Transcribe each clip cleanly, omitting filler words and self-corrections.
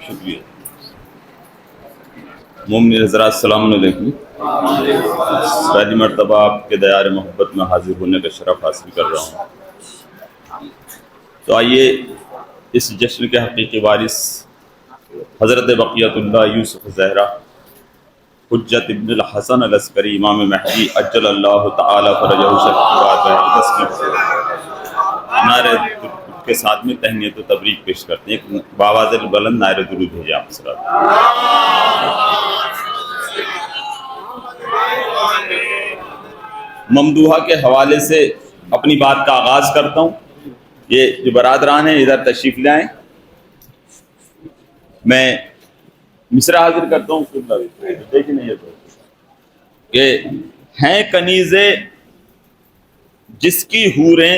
शुक्रिया। मोमिन हज़रात अस्सलाम वालेकुम। पहली मरतबा आपके दयार मोहब्बत में हाजिर होने का शरफ हासिल कर रहा हूँ। तो आइए इस जश्न के हकीकी वारिस हज़रत बक़ियतुल्लाह यूसुफ़ ज़हरा हुज्जत इब्नुल हसन अल-अस्करी इमाम महदी अज्जलल्लाहु तआला फ़रजहु शरीफ़ नारे के साथ में तहनीयत व तबरीक पेश करते हैं। एक बावाज़ बुलंद नारे दुरूद भेजे आप सलात। ममदूहा के हवाले से अपनी बात का आगाज करता हूँ। ये जो बरादरान है इधर तशरीफ ले आए। मैं मिसरा हाजिर करता हूँ कि हैं कनीज़े जिसकी हूरें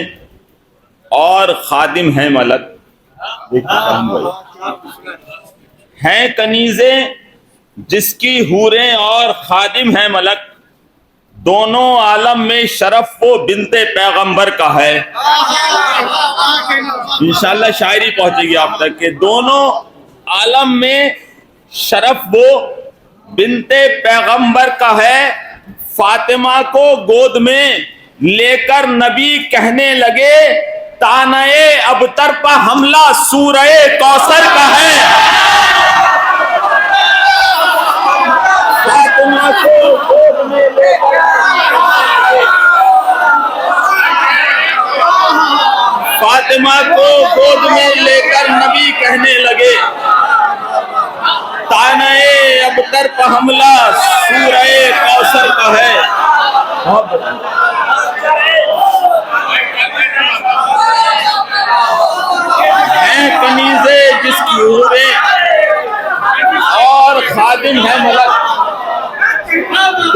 और खादिम है मलक। हैं कनीज़े जिसकी हूरें और खादिम है मलक, दोनों आलम में शरफ वो बिनते पैगंबर का है। इंशाअल्लाह शायरी पहुंचेगी आप तक कि दोनों आलम में शरफ वो बिनते पैगंबर का है। फातिमा को गोद में लेकर नबी कहने लगे, तानए अबतर पर हमला सूरए कौसर का है। फातिमा को गोद में लेकर फातिमा को गोद में लेकर नबी कहने लगे, तानए अबतर पर हमला सूरए कौसर का है। हैं कनीज़े जिसकी हूरें और खादिम है मलक,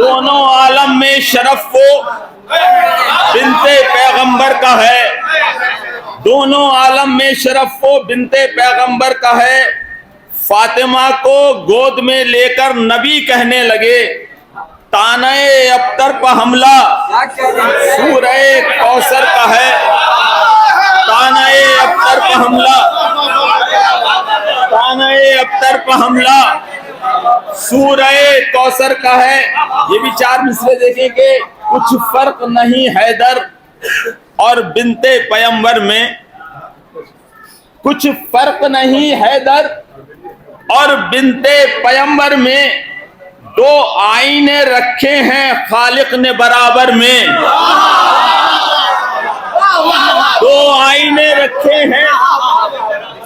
दोनों आलम में शरफ वो बिनते पैगंबर का है। दोनों आलम में शरफ वो बिनते पैगंबर का है। फातिमा को गोद में लेकर नबी कहने लगे, तानए अबतर पर हमला सूरए कौसर का है। तानए अबतर पर हमला, तानए अबतर पर हमला सूरए कौसर का है। ये भी चार मिसरे देखेंगे। कुछ फर्क नहीं हैदर और बिनते पैगंबर में, कुछ फर्क नहीं हैदर और बिनते पैगंबर में, दो आईने रखे हैं खालिक ने बराबर में। दो आईने रखे हैं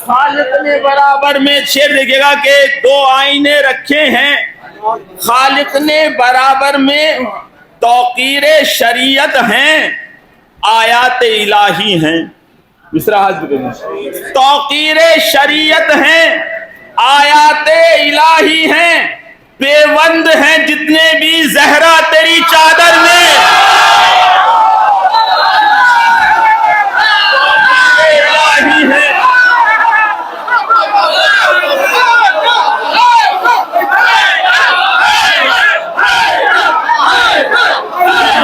खालिक ने बराबर में। शेर देखिएगा कि दो आईने रखे हैं खालिक ने बराबर में, तौकीरे शरीयत हैं आयात इलाही हैं। दूसरा हाथ तौकीरे शरीयत हैं आयात इलाही हैं, बेबंद हैं जितने भी ज़हरा तेरी चादर में। इलाही है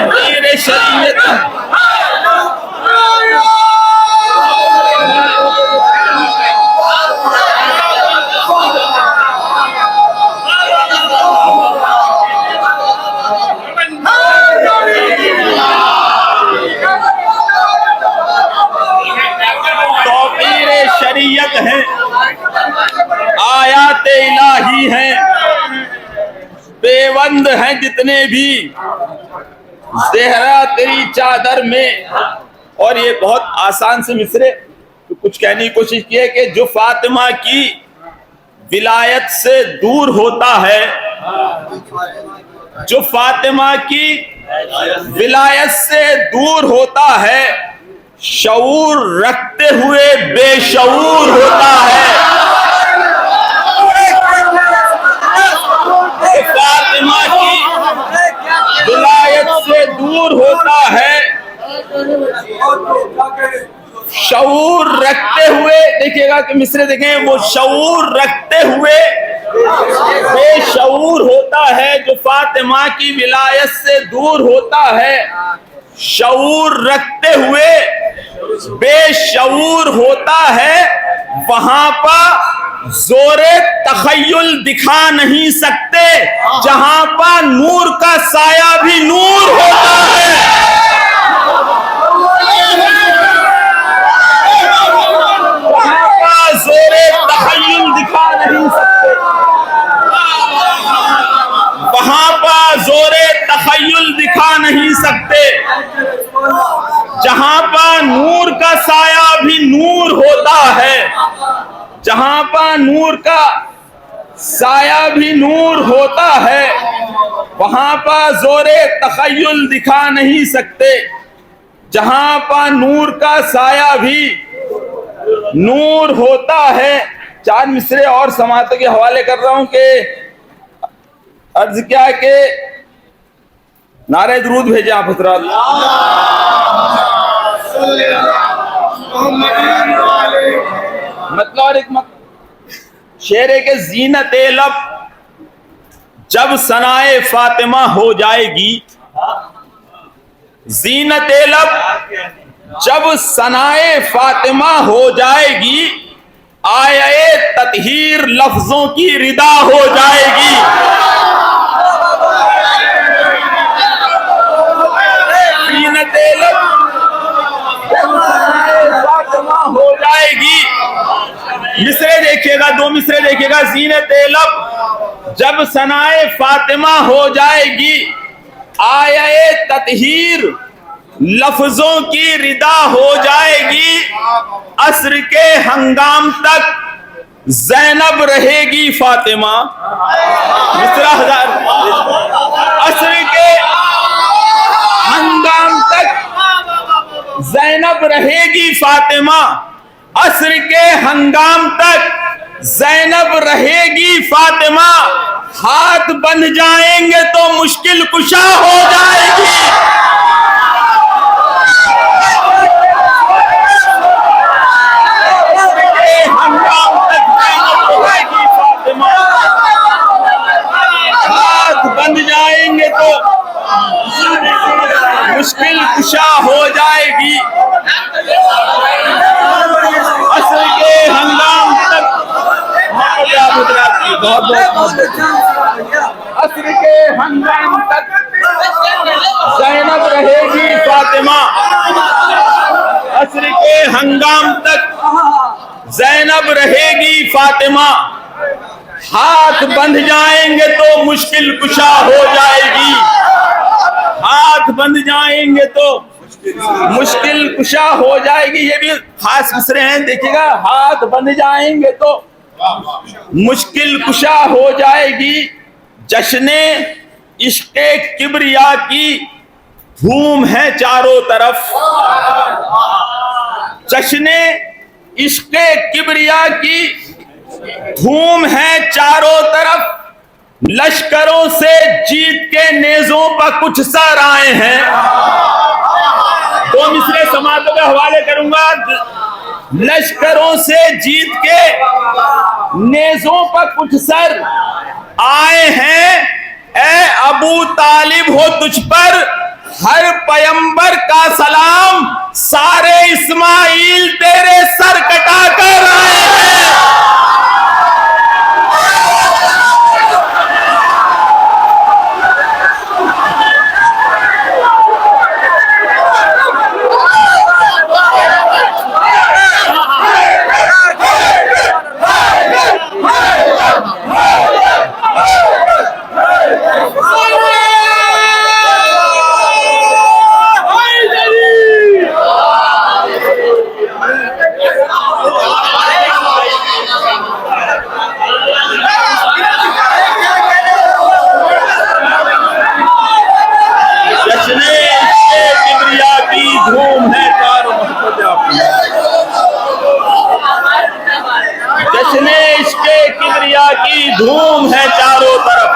तौकीरे शरीयत शरीयत है आयात इलाही हैं, बेबंद हैं जितने भी ज़हरा तेरी चादर में। और ये बहुत आसान से मिसरे तो कुछ कहने की कोशिश की है कि जो फातिमा की विलायत से दूर होता है, जो फातिमा की विलायत से दूर होता है, शऊर रखते हुए बेशऊर होता है। फातिमा की विलायत से दूर होता है, शऊर रखते हुए, देखिएगा कि मिसरे देखें, वो शऊर रखते हुए बेशऊर होता है। जो फातिमा की विलायत से दूर होता है, शऊर रखते हुए बेशऊर होता है। वहां पर जोरे तखय्युल दिखा नहीं सकते, जहां पर नूर का साया भी नूर होता है। वहां पर जोरे तखय्युल दिखा नहीं सकते, वहां पर जोरे तखय्युल दिखा नहीं सकते, जहां पर नूर का साया भी नूर होता है, जहां पर नूर का साया भी नूर होता है, वहां पर जोरे तखय्युल दिखा नहीं सकते, जहां पर नूर का साया भी नूर होता है। 4 मिसरे और समातों के हवाले कर रहा हूं कि अर्ज क्या है कि नारे दुरूद भेजे आप हजरात। मतलब और एक शेर के जीनत लब जब सनाए फातिमा हो जाएगी, जीनत लब जब सनाए फातिमा हो जाएगी, आये ततहीर लफ्जों की रिदा हो जाएगी। जीनत लब जब सनाए फातिमा हो जाएगी, मिसरे देखिएगा, 2 मिसरे देखिएगा। जीनत लब जब सनाए फातिमा हो जाएगी, आये ततहीर लफ्जों की रिदा हो जाएगी, अस्र के हंगाम तक ज़ैनब रहेगी फातिमा। मिसरा हजार। अस्र के हंगाम तक ज़ैनब रहेगी फातिमा, अस्र के हंगाम तक ज़ैनब रहेगी फातिमा, हाथ बंध जाएंगे तो मुश्किल कुशा हो जाएगी। अस्र के हंगाम तक ज़ैनब रहेगी फातिमा, हाथ बंध जाएंगे तो मुश्किल कुशा हो जाएगी। अस्र के हंगाम तक अस्र के हंगाम तक ज़ैनब रहेगी फातिमा, अस्र के हंगाम तक ज़ैनब रहेगी फातिमा, हाथ बंध जाएंगे तो मुश्किल कुशा हो जाएगी, हाथ बंध जाएंगे तो मुश्किल कुशा हो जाएगी। ये भी खास मिसरे हैं, देखिएगा। हाथ बंध जाएंगे तो मुश्किल कुशा हो जाएगी, जश्ने इश्क़े किब्रिया की धूम है चारों तरफ, जश्ने इश्क़े किब्रिया की धूम है चारों तरफ, लश्करों से जीत के नेज़ों पर कुछ सर आए हैं। 2 मिसरे समातों के हवाले करूंगा। लश्करों से जीत के नेज़ों पर कुछ सर आए हैं, ए अबू तालिब हो तुझ पर हर पैगंबर का सलाम, सारे इस्माइल तेरे सर कटा कर आए हैं। धूम है चारों तरफ,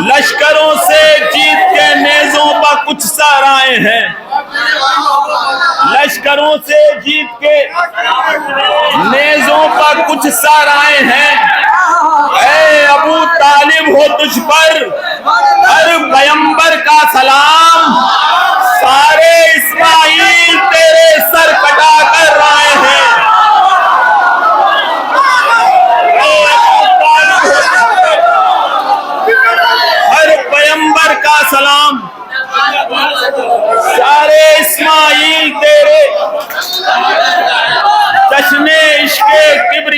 लश्करों से जीत के नेज़ों पर कुछ सर आए हैं, लश्करों से जीत के नेज़ों पर कुछ सर आए हैं। ऐ अबू तालिब हो तुझ पर हर पैगंबर का सलाम, सारे इस्माइल तेरे सर कटा कर आए हैं।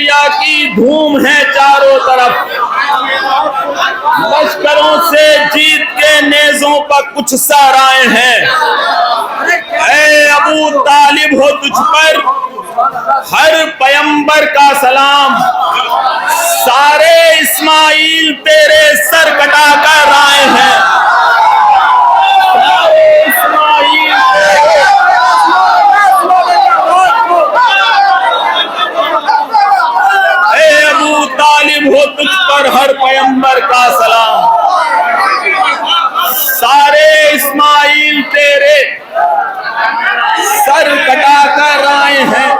किबरिया की धूम है चारों तरफ, लश्करों से जीत के नेज़ों पर कुछ साराए हैं। ऐ अबू तालिब हो तुझ पर हर पैगंबर का सलाम, सारे इस्माइल तेरे सर कटा कर आए हैं। सारे इस्माइल ऐ अबू तालिब हो तुझ पर हर पैगंबर का सलाम, सारे इस्माइल तेरे सर कटा कर आए हैं।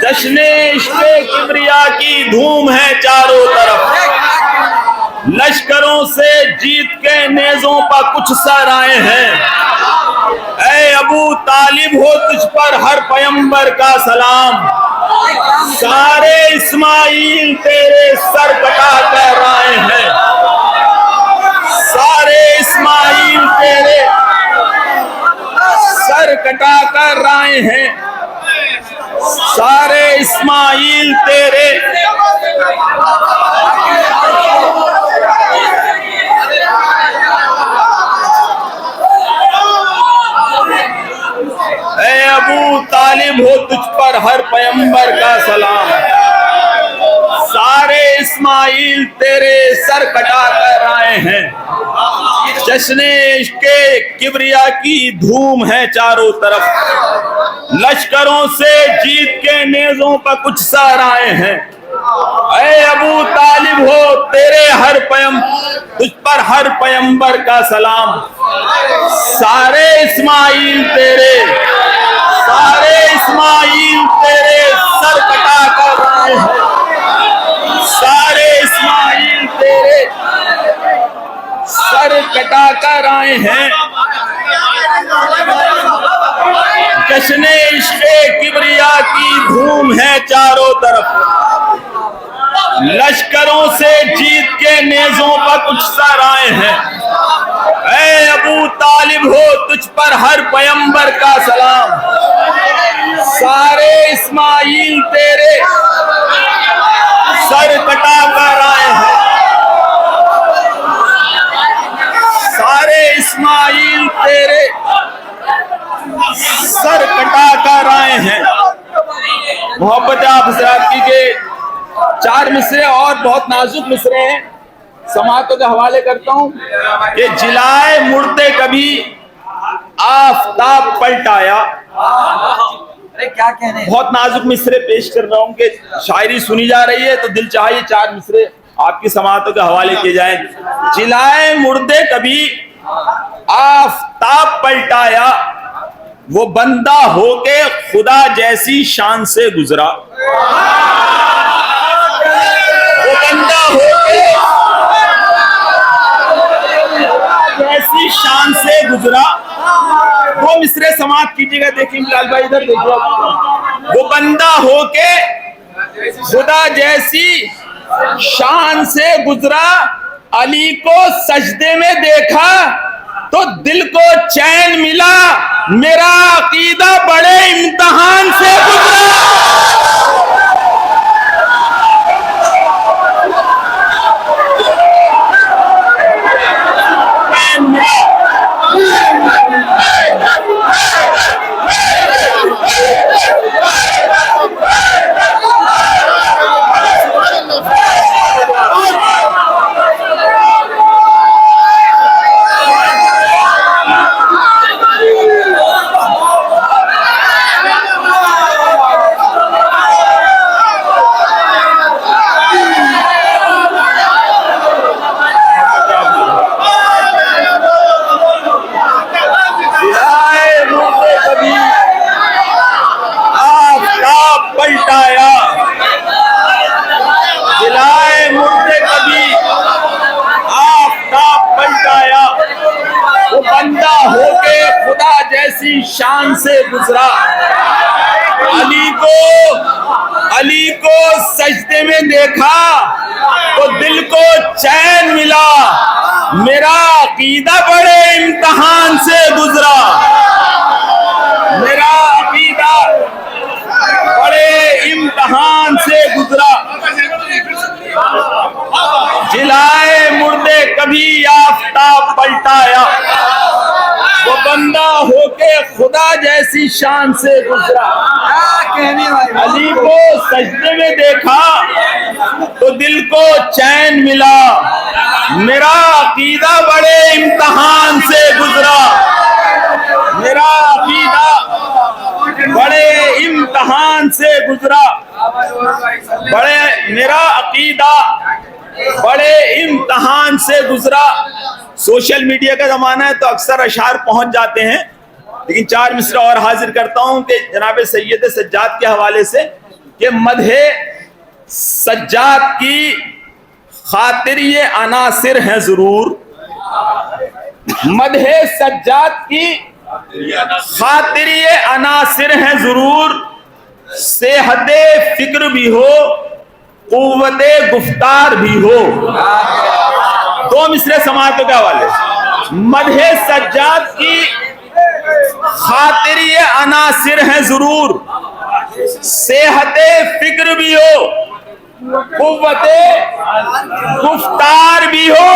जश्ने इश्क़े किबरिया की धूम है चारों तरफ, लश्करों से जीत के नेज़ों पर कुछ सर आए हैं। ऐ अबू तालिब हो तुझ पर हर पैगंबर का सलाम, सारे इस्माइल तेरे सर कटा कर आए हैं। सारे इस्माइल तेरे सर कटा कर आए हैं। सारे इस्माइल तेरे ऐ अबू तालिब हो तुझ पर हर पैगंबर का सलाम, सारे इस्माइल तेरे सर कटा कर आए हैं। जश्ने इश्क़े किबरिया की धूम है चारों तरफ, लश्करों से जीत के नेज़ों पर कुछ सर आए हैं। ऐ अबू तालिब हो तेरे हर तुझ पर हर पैगंबर का सलाम, सारे इस्माइल तेरे सर कटा कर आए हैं। सारे इस्माइल तेरे सर कटा कर आए हैं। जश्ने इश्क़े किबरिया की धूम है चारों तरफ, लश्करों से जीत के नेज़ों पर कुछ सर आए हैं। ऐ अबू तालिब हो तुझ पर हर पैगंबर का सलाम, सारे इस्माइल तेरे सर कटा कर आए हैं। सारे इस्माइल तेरे सर कटा कर आए हैं। मोहब्बत आप हज़रात की के 4 मिसरे और बहुत नाजुक मिसरे हैं, समातों के हवाले करता हूं कि जिलाए मुर्दे कभी आफताब पलटाया। अरे क्या कहने हैं? बहुत नाजुक मिसरे पेश कर रहा हूं कि शायरी सुनी जा रही है तो दिल चाहिए 4 मिसरे आपकी समातों के हवाले किए जाएं। जिलाए मुर्दे कभी आफताब पलटाया, वो बंदा होके खुदा जैसी शान से गुजरा। वो बंदा होके जैसी शान से गुजरा। वो मिसरे समाप्त कीजिएगा, देखिए बिलाल भाई इधर देखो। वो बंदा होके खुदा जैसी शान से गुजरा, अली को सजदे में देखा तो दिल को चैन मिला, मेरा अकीदा बड़े इम्तिहान से गुजरा। शान से गुजरा, अली को सजदे में देखा तो दिल को चैन मिला, मेरा अकीदा बड़े इम्तिहान से गुजरा। मेरा अकीदा जैसी शान से गुजरा। क्या कहने भाई। अली को सजदे में देखा तो दिल को चैन मिला। मेरा अकीदा बड़े इम्तिहान से गुजरा। मेरा अकीदा बड़े इम्तिहान से गुजरा। मेरा अकीदा बड़े इम्तिहान से गुजरा। सोशल मीडिया का जमाना है तो अक्सर अशार पहुंच जाते हैं, लेकिन 4 मिसरा और हाजिर करता हूं कि जनाब सैयद सज्जाद के हवाले से कि मदहे सज्जाद की खातिर ये अनासिर हैं जरूर। मदहे सज्जाद की खातिर ये अनासिर हैं जरूर। सेहते फिक्र भी हो, कुव्वते गुफ्तार भी हो। 2 मिसरे समातों के हवाले। मदहे सज्जाद की खातिर ये अनासिर हैं जरूर। सेहते फिक्र भी हो, कुव्वते गुफ्तार भी हो।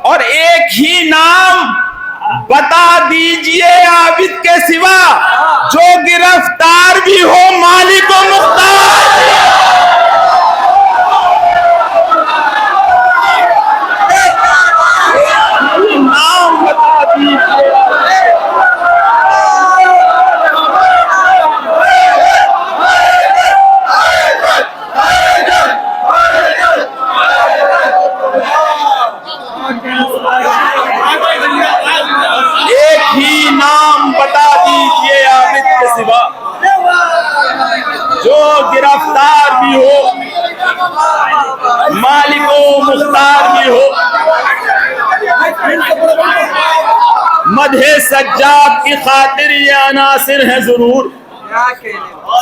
और एक ही नाम बता दीजिए आबिद के सिवा, जो गिरफ्तार भी हो मालिक व मुख्तार। नाम बता दीजिए। एक ही नाम बता दीजिए आबिद के सिवा, जो गिरफ्तार भी हो मालिक व मुख्तार भी हो। मदहे सज्जाद की खातिर ये अनासिर हैं जरूर।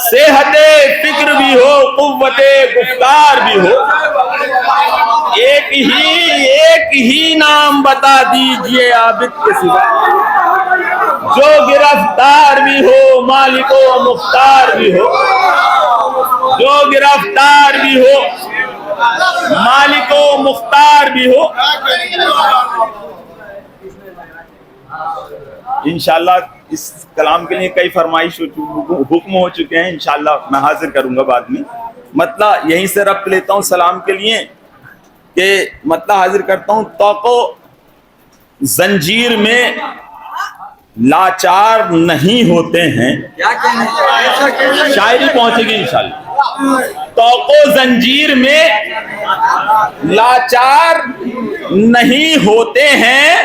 सेहते फिक्र भी हो, कुव्वते गुफ्तार भी हो। एक ही नाम बता दीजिए आबिद के सिवा, जो गिरफ्तार भी हो मालिक व मुख्तार भी हो। जो गिरफ्तार भी हो मालिक व मुख्तार भी हो। इंशाल्लाह इस कलाम के लिए कई फरमाइश हुक्म हो चुके हैं, इंशाल्लाह मैं हाजिर करूंगा बाद में। मतलब यहीं से रब्त लेता हूँ सलाम के लिए कि मतलब हाजिर करता हूँ। तौको जंजीर में लाचार नहीं होते हैं। क्या कहने। शायरी पहुंचेगी इंशाल्लाह। तौको जंजीर में लाचार नहीं होते हैं,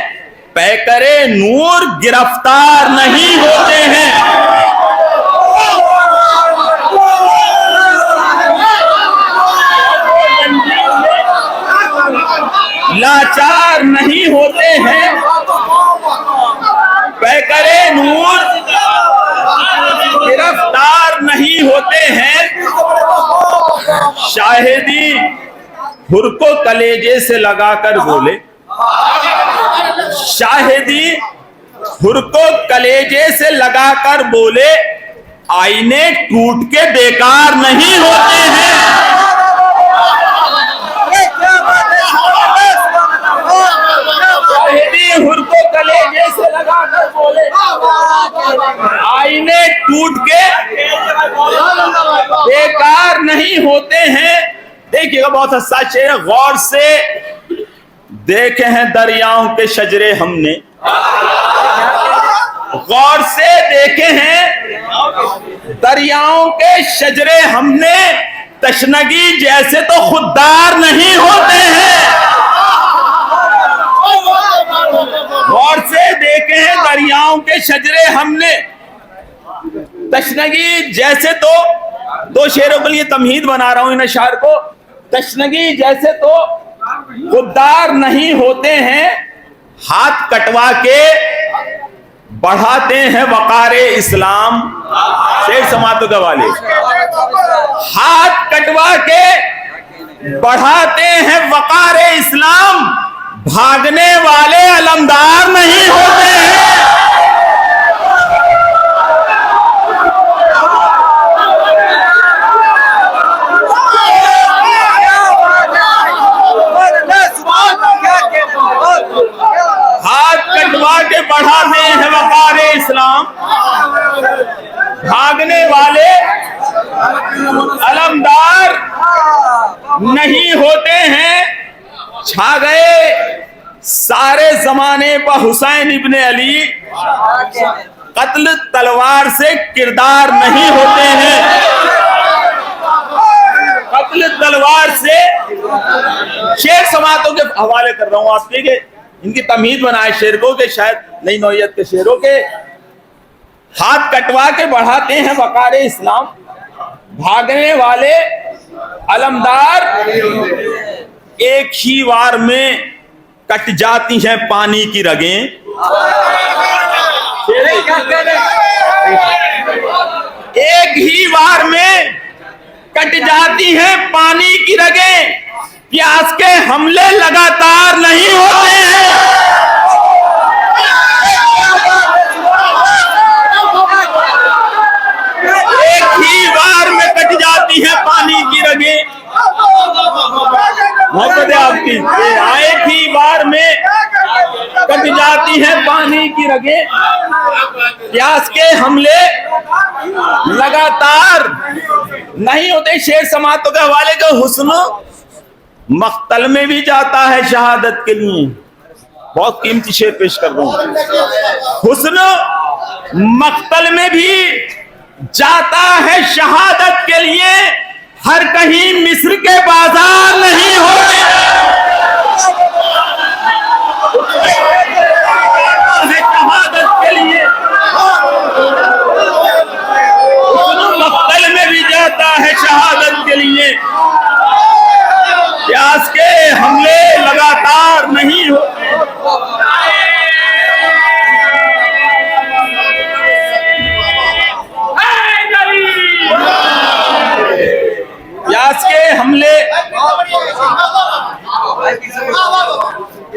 पैकरे नूर गिरफ्तार नहीं होते हैं। लाचार नहीं होते हैं, पैकरे नूर गिरफ्तार नहीं होते हैं। शाहिदी हुर को कलेजे से लगाकर बोले। शाहिदी हुर को कलेजे से लगाकर बोले, आईने टूट के बेकार नहीं होते हैं। शाहिदी हुर को कलेजे से लगाकर बोले, आईने टूट के बेकार नहीं होते हैं। देखिएगा बहुत अच्छा शेर, गौर से देखे हैं दरियाओं के शजरे हमने। गौर से देखे हैं दरियाओं के शजरे हमने, तशनगी जैसे तो खुददार नहीं होते हैं। गौर से देखे हैं दरियाओं के शजरे हमने, तशनगी जैसे तो 2 शेरों के लिए तमहीद बना रहा हूं इन अशार को। तशनगी जैसे तो खुददार नहीं होते हैं, हाथ कटवा के बढ़ाते हैं वकारे इस्लाम। शेर समातो के वाले, हाथ कटवा के बढ़ाते हैं वकारे इस्लाम, भागने वाले अलमदार नहीं होते हैं। हाथ कटवा के बढ़ाते हैं वकारे इस्लाम, भागने वाले अलमदार नहीं होते हैं। छा गए सारे जमाने पर हुसैन इब्ने अली, कत्ल तलवार से किरदार नहीं होते हैं। कत्ल तलवार से शेर समातों के हवाले कर रहा हूं आपके के इनकी तमीज बनाए शेर को के शायद नई नौयत के शेरों के हाथ कटवा के बढ़ाते हैं वकारे इस्लाम। भागने वाले अलमदार एक ही वार में कट जाती हैं पानी की रगें। एक ही वार में कट जाती हैं पानी की रगें। प्यास के हमले लगातार नहीं होते हैं। एक ही वार में कट जाती है पानी की रगें। मोहब्बत आपकी एक ही बार में कट जाती है पानी की रगें। प्यास के हमले लगातार नहीं होते। शेर समातों के हवाले का हुस्न मख्तल में भी जाता है शहादत के लिए। बहुत कीमती शेर पेश कर रहा हूं। हुस्न मख्तल में भी जाता है शहादत के लिए। हर कहीं मिस्र के बाजार नहीं होते शहादत के लिए। मख्तल में भी जाता है शहादत के लिए। प्यास के हमले लगातार नहीं होते। प्यास के हमले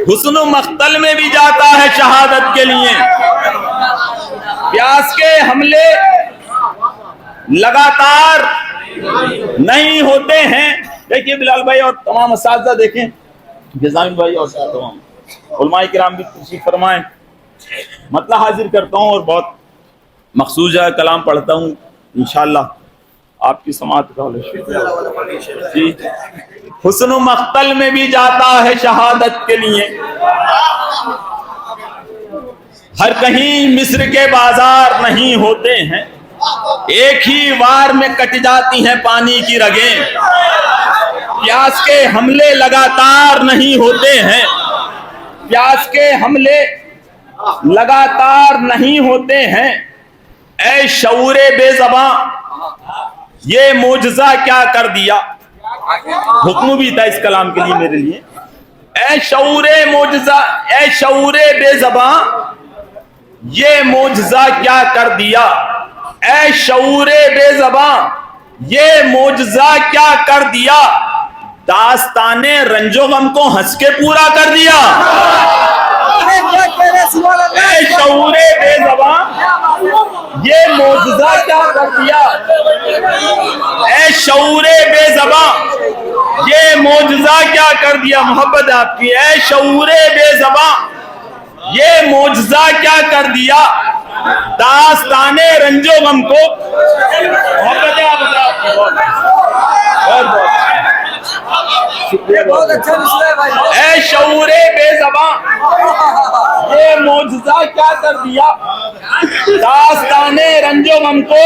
हुस्न मख्तल में भी जाता है शहादत के लिए। प्यास के हमले लगातार नहीं होते हैं। देखिए बिलाल भाई और तमाम असातिज़ा देखें, निज़ामी भाई और तमाम उलमाए किराम भी तशरीफ़ फरमाएं। मतलब हाजिर करता हूँ और बहुत मखसूस कलाम पढ़ता हूँ इंशाअल्लाह आपकी समात का जी। हुस्न मख्तल में भी जाता है शहादत के लिए। हर कहीं मिस्र के बाजार नहीं होते हैं। एक ही वार में कट जाती हैं पानी की रगें। प्यास के हमले लगातार नहीं होते हैं। प्यास के हमले लगातार नहीं होते हैं। ऐ शऊरे बेज़बां ये मोजज़ा क्या कर दिया। हुक्म भी था इस कलाम के लिए मेरे लिए। ऐ शऊरे मोजज़ा, ऐ शऊरे बेज़बां ये मोजज़ा क्या कर दिया। ऐ शऊरे बेज़बां ये मोजज़ा क्या कर दिया। दास्ताने रंजो गम को हंस के पूरा कर दिया। ऐ शऊरे बेज़बां ये मोजज़ा क्या कर दिया। ऐ शऊरे बेज़बां ये मोजज़ा क्या कर दिया। मोहब्बत आपकी। ऐ शऊरे बेज़बां ये मोजज़ा क्या कर दिया। दास्ताने रंजो गम को मोहब्बत आपकी। बहुत शुक्रिया, बहुत अच्छा। ऐ शऊरे बेज़बां ये मोजज़ा क्या कर दिया। दास्ताने रंजो गम को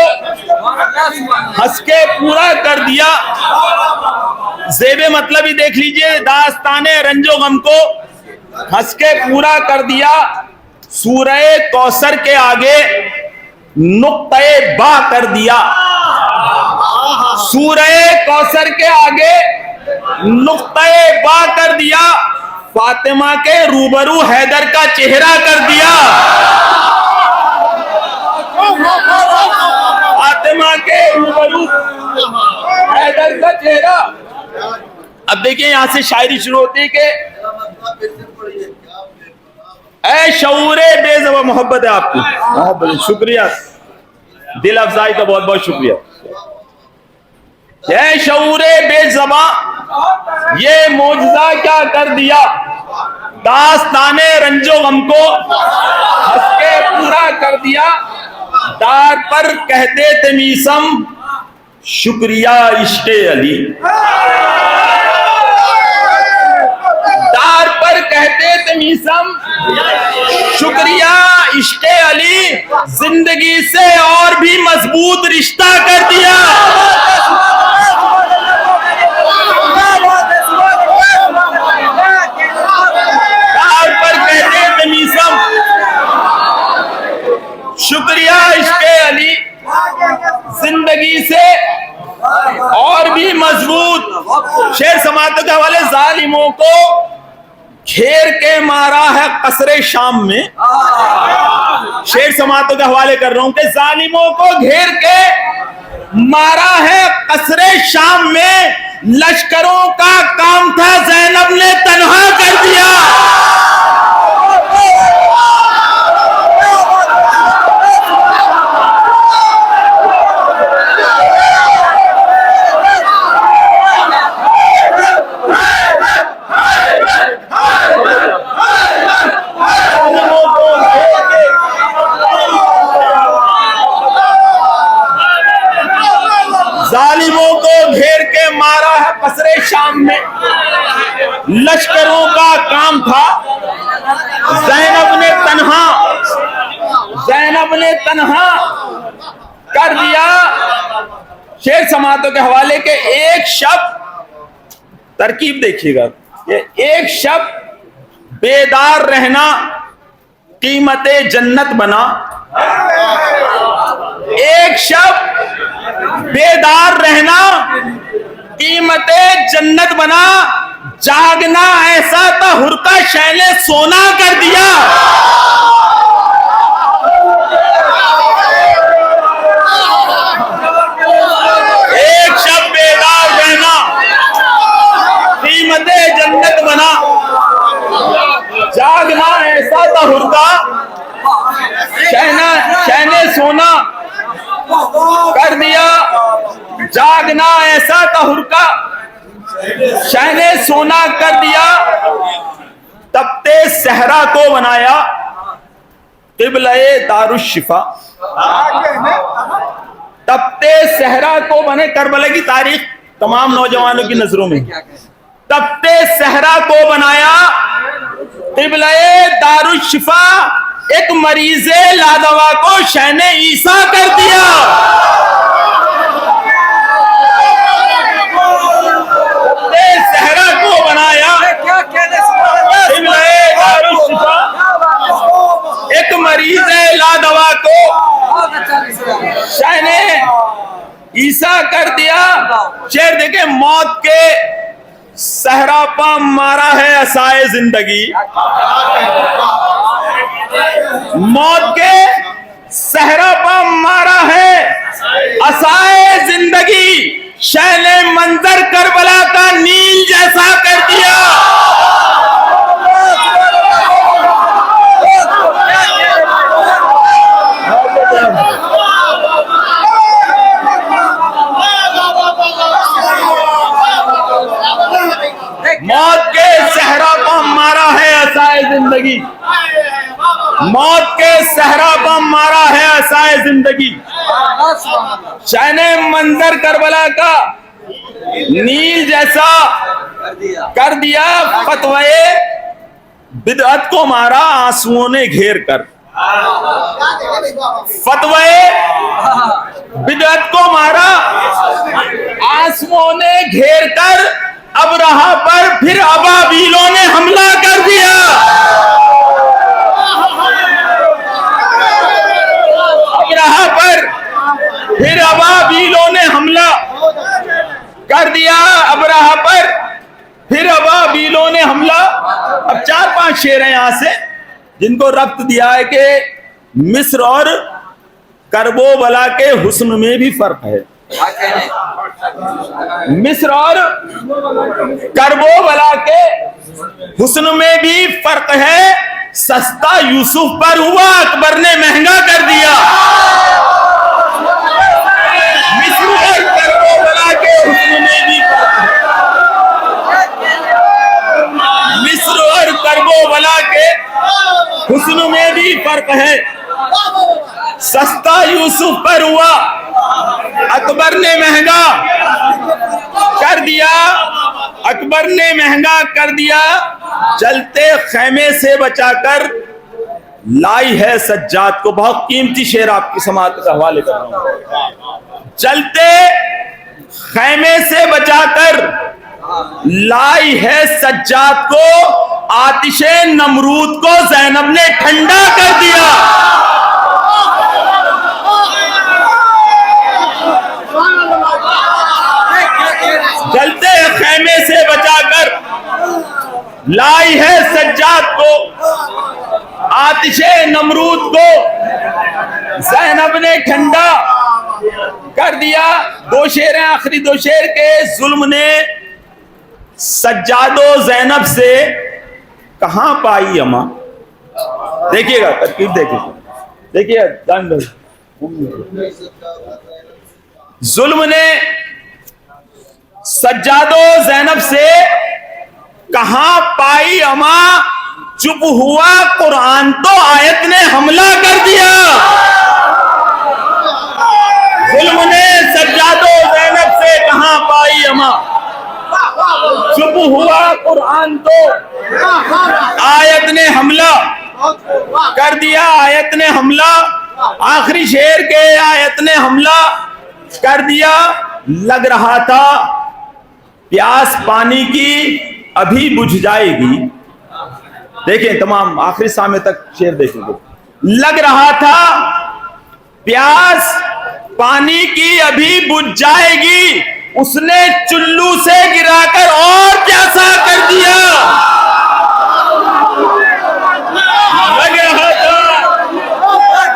हंस के पूरा कर दिया। ज़ेबे मतलब ही देख लीजिए। दास्ताने रंजो गम को हंस के पूरा कर दिया। सूरह कौसर के आगे नुक्ते बा कर दिया। सूरह कौसर के आगे नुक्ते बा कर दिया। फातिमा के रूबरू हैदर का चेहरा कर दिया। फातिमा के रूबरू हैदर का चेहरा। अब देखिए यहां से शायरी शुरू होती है कि ऐ शऊरे बेज़बां। मोहब्बत है आपकी, मोहब्बत। शुक्रिया, दिल अफजाई का बहुत बहुत शुक्रिया। ऐ शऊरे बेज़बां ये मोजज़ा क्या कर दिया। दास्ताने रंजो गम को हंस के पूरा कर दिया। दार पर कहते थे मीसम शुक्रिया इश्के अली। दार पर कहते थे मीसम शुक्रिया इश्के अली, जिंदगी से और भी मजबूत रिश्ता कर दिया। दार पर कहते थे मीसम शुक्रिया इश्के अली, जिंदगी से और भी मजबूत। शेर समात के हवाले, जालिमों को घेर के मारा है कसरे शाम में। शेर समातों के हवाले कर रहा हूं कि जालिमों को घेर के मारा है कसरे शाम में, लश्करों का काम था ज़ैनब ने तन्हा कर दिया। जालिमों को घेर के मारा है कसरे शाम में, लश्करों का काम था ज़ैनब ने तन्हा कर दिया। शेर समातों के हवाले के एक शब्द, तरकीब देखिएगा, ये एक शब्द बेदार रहना कीमते जन्नत बना। एक शब्द बेदार रहना कीमते जन्नत बना, जागना ऐसा था हुरका शैले सोना कर दिया। एक शब्द बेदार रहना कीमते जन्नत बना, जागना ऐसा था हुरका शैले सोना कर दिया। जागना ऐसा था हुरका शैने सोना कर दिया। तपते सहरा को बनाया क़िबला-ए दारुश्शिफा। तपते सहरा को बने, करबला की तारीख तमाम नौजवानों की नजरों में। तपते सहरा को बनाया क़िबला-ए दारुश्शिफा, एक मरीज़े लादवा को शैने ईसा कर दिया। सहरा को बनाया क़िबला-ए दारुश्शिफा, एक मरीज़े लादवा को शैने ईसा कर दिया। शेर देखे, मौत के सहरा पर मारा है असाए जिंदगी। मौत के सहरा पर मारा है असाए जिंदगी, शैले मंजर करबला का नील जैसा कर दिया। मौत के सहरा पर मारा है असाए जिंदगी, मौत के सहरा पर मारा है असाए जिंदगी, शैने मंजर करबला का नील जैसा कर दिया। फतवाए बिदअत को मारा आंसुओं ने घेर कर। फतवाए बिदअत को मारा आंसुओं ने घेर कर, अब रहा पर फिर अबाबीलों ने हमला कर दिया। अब रहा पर फिर अबाबीलों ने हमला कर दिया। अब रहा पर फिर अबाबीलों ने हमला। अब 4-5 शेर हैं यहां से जिनको रब्त दिया है कि मिस्र और करबोबला के हुस्न में भी फर्क है। मिस्र और करबोबला के हुस्न में भी फर्क है। सस्ता यूसुफ पर हुआ, अकबर ने महंगा कर दिया। मिस्र और करबोबला के हुस्न में भी फर्क है। मिस्र और करबोबला के हुस्न में भी फर्क है। सस्ता यूसुफ पर हुआ, अकबर ने महंगा कर दिया, अकबर ने महंगा कर दिया। जलते खैमे से बचाकर लाई है सज्जाद को। बहुत कीमती शेर आपकी समाअत का हवाले कर रहा हूं। जलते खैमे से बचाकर लाई है सज्जाद को, आतिशे नमरूद को ज़ैनब ने ठंडा कर दिया। जलते खैमे से बचाकर लाई है सज्जाद को, आतिशे नमरूद को ज़ैनब ने ठंडा कर दिया। दो शेर हैं, आखिरी दो शेर के। जुल्म ने सज्जादो ज़ैनब से कहां पाई अमा। देखिएगा तरकीब, देखिएगा। जुल्म ने सज्जादो ज़ैनब से कहां पाई अमा, चुप हुआ कुरान तो आयत ने हमला कर दिया। जुल्म ने सज्जादो ज़ैनब से कहां पाई अमा, चुप हुआ कुरान तो आयत ने हमला कर दिया। आयत ने हमला, आखिरी शेर के आयत ने हमला कर दिया। लग रहा था प्यास पानी की अभी बुझ जाएगी। देखें तमाम आखिरी सामे तक शेर देखेंगे। लग रहा था प्यास पानी की अभी बुझ जाएगी, उसने चुल्लू से गिराकर और प्यासा कर दिया। लग रहा था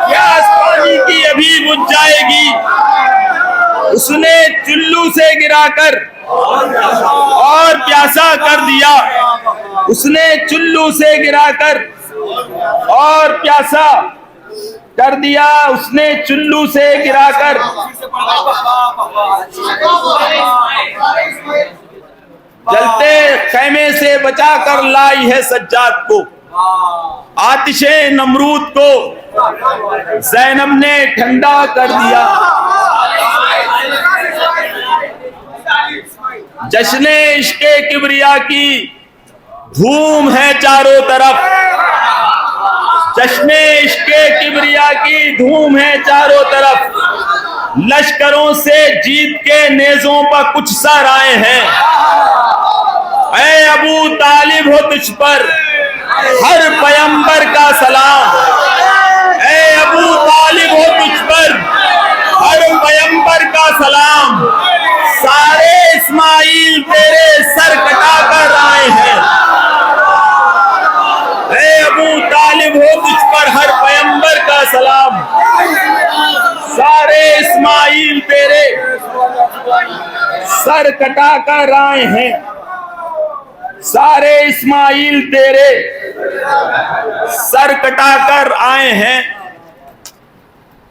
प्यास पानी की अभी बुझ जाएगी, उसने चुल्लू से गिराकर और प्यासा कर दिया। उसने चुल्लू से गिराकर और प्यासा कर दिया। उसने चुल्लू से गिराकर जलते खैमे से बचाकर लाई है सज्जाद को, आतिशे नमरूद को ज़ैनब ने ठंडा कर दिया। जश्ने इश्के किबरिया की धूम है चारों तरफ, जश्ने इश्के किबरिया की धूम है चारों तरफ। लश्करों से जीत के नेज़ों पर कुछ सर आए हैं। ऐ अबू तालिब हो तुझ पर हर पैगंबर का सलाम। ऐ अबू तालिब हो तुझ पर हर पैगंबर का सलाम। सारे इस्माइल तेरे सर कटा कर आए हैं। ऐ अबू तालिब हो तुझ पर हर पैगंबर का सलाम। सारे इस्माइल तेरे सर कटा कर आए हैं। सारे इस्माइल तेरे सर कटा कर आए हैं।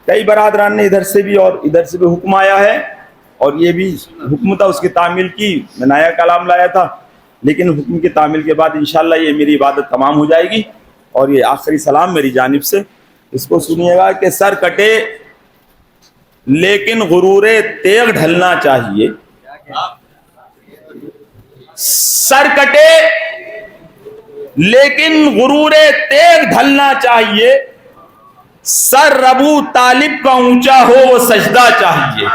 कई बरादरान ने इधर से भी और इधर से भी हुक्म आया है, और ये भी हुक्म था उसकी तामील की। मैं नया कलाम लाया था, लेकिन हुक्म की तामील के बाद इंशाल्लाह ये मेरी इबादत तमाम हो जाएगी। और ये आखिरी सलाम मेरी जानिब से, इसको सुनिएगा कि सर कटे लेकिन गुरूरे तेग ढलना चाहिए। सर कटे लेकिन गुरूरे तेग ढलना चाहिए। सर अबू तालिब का ऊंचा हो वो सजदा चाहिए।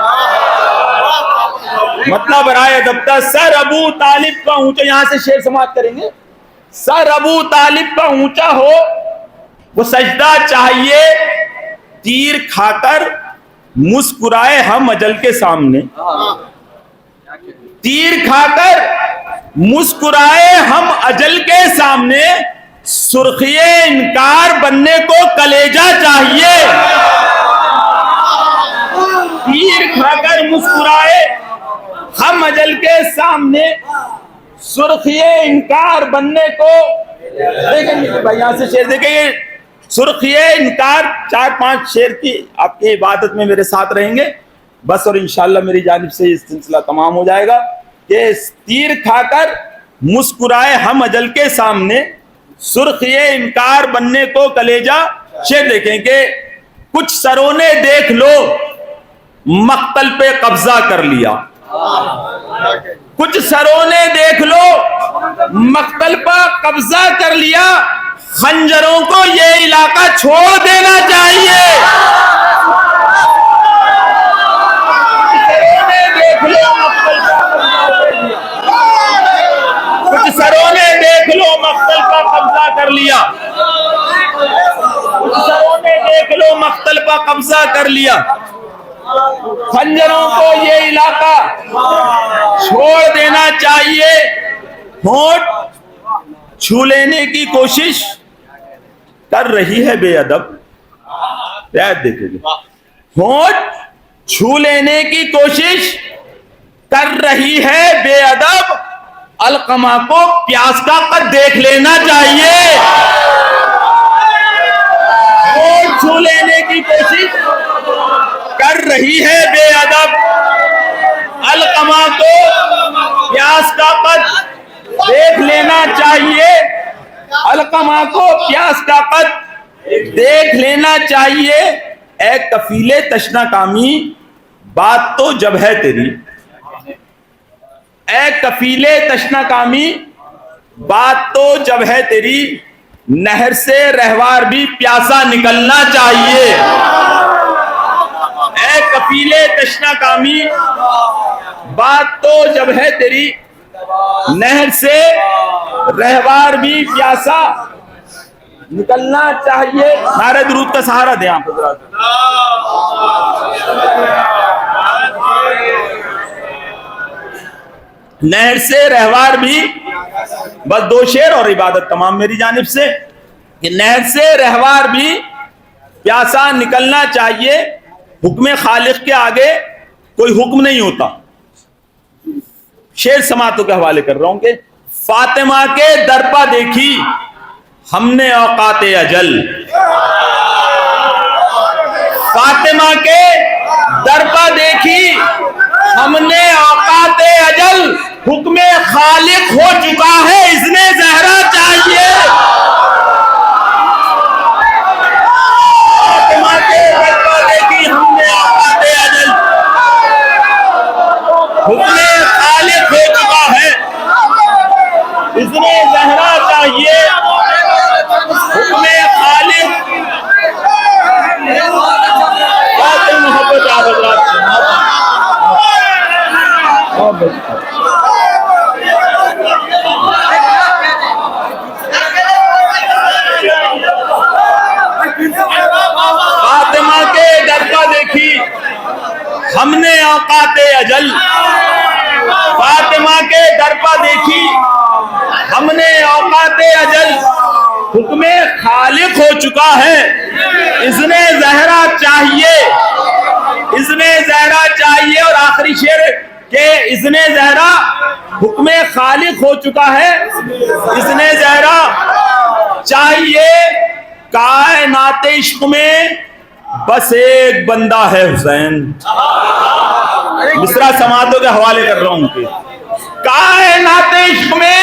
मतलब राय दफ्तर सर अबू तालिब का ऊंचा, यहां से शेर समाप्त करेंगे। सर अबू तालिब का ऊंचा हो वो सजदा चाहिए। तीर खाकर मुस्कुराए हम अजल के सामने। तीर खाकर मुस्कुराए हम अजल के सामने। सुर्खिए इनकार बनने को कलेजा चाहिए। तीर खाकर मुस्कुराए हम अजल के सामने। सुर्खिए इनकार बनने को, देखेंगे भाई यहां से शेर देखेंगे। सुर्खिए इनकार, 4-5 शेर की आपकी इबादत में मेरे साथ रहेंगे बस, और इंशाल्लाह मेरी जानिब से इस सिलसिला तमाम हो जाएगा। कि तीर खाकर मुस्कुराए हम अजल के सामने। सुर्खिए इनकार बनने को कलेजा। शेर देखें कि कुछ सरों ने देख लो मक्तल पे कब्जा कर लिया, कुछ सरों ने देख लो मक्तल पर कब्जा कर लिया, खंजरों को ये इलाका छोड़ देना चाहिए। कुछ सरों ने देख लो मक्तल पर कब्जा कर लिया, कुछ सरों ने देख लो मक्तल पर कब्जा कर लिया, खंजरों को ये इलाका छोड़ देना चाहिए। होंठ छू लेने की कोशिश कर रही है बेअदब, याद देखिए, होंठ छू लेने की कोशिश कर रही है बेअदब, अलकमा को प्यास का कद देख लेना चाहिए। होंठ छू लेने की कोशिश कर रही है बेअदब, अलकमा को प्यास का कद देख लेना चाहिए, अलकमा को प्यास का कद देख लेना चाहिए। ए कफीले तशना कामी बात तो जब है तेरी, ए कफीले तशना कामी बात तो जब है तेरी, नहर से रहवार भी प्यासा निकलना चाहिए। ए कफीले तशना कामी बात तो जब है तेरी, नहर से रहवार भी प्यासा निकलना चाहिए। नारे दुरूद का सहारा दें आप। नहर से रहवार भी, बस दो शेर और इबादत तमाम मेरी जानिब से, कि नहर से रहवार भी प्यासा निकलना चाहिए। हुक्म खालिक के आगे कोई हुक्म नहीं होता। शेर समातों के हवाले कर रहा हूं कि फातिमा के दरपा देखी हमने औकाते अजल, फातिमा के दरपा देखी हमने औकाते अजल, हुक्म खालिक हो चुका है इसने ज़हरा चाहिए। फातिमा के दरपा देखी हमने औकाते अजल, हुक्म खालिक हो चुका है इसने ज़हरा चाहिए। हुक्म खालिक मोहब्बत फातिमा के दरपा देखी हमने औकाते अजल, फातिमा के दरपा देखी हमने औकाते अजल, हुक्म खालिक हो चुका है इसने ज़हरा चाहिए, इसने ज़हरा चाहिए। और आखिरी शेर के इसने ज़हरा, हुक्म खालिक हो चुका है इसने ज़हरा चाहिए। कायनात इश्क में बस एक बंदा है हुसैन। मिसरा समातों के हवाले कर रहा हूं। कायनात इश्क में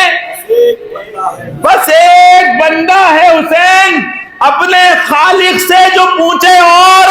बस एक बंदा है हुसैन, अपने खालिक से जो पूछे और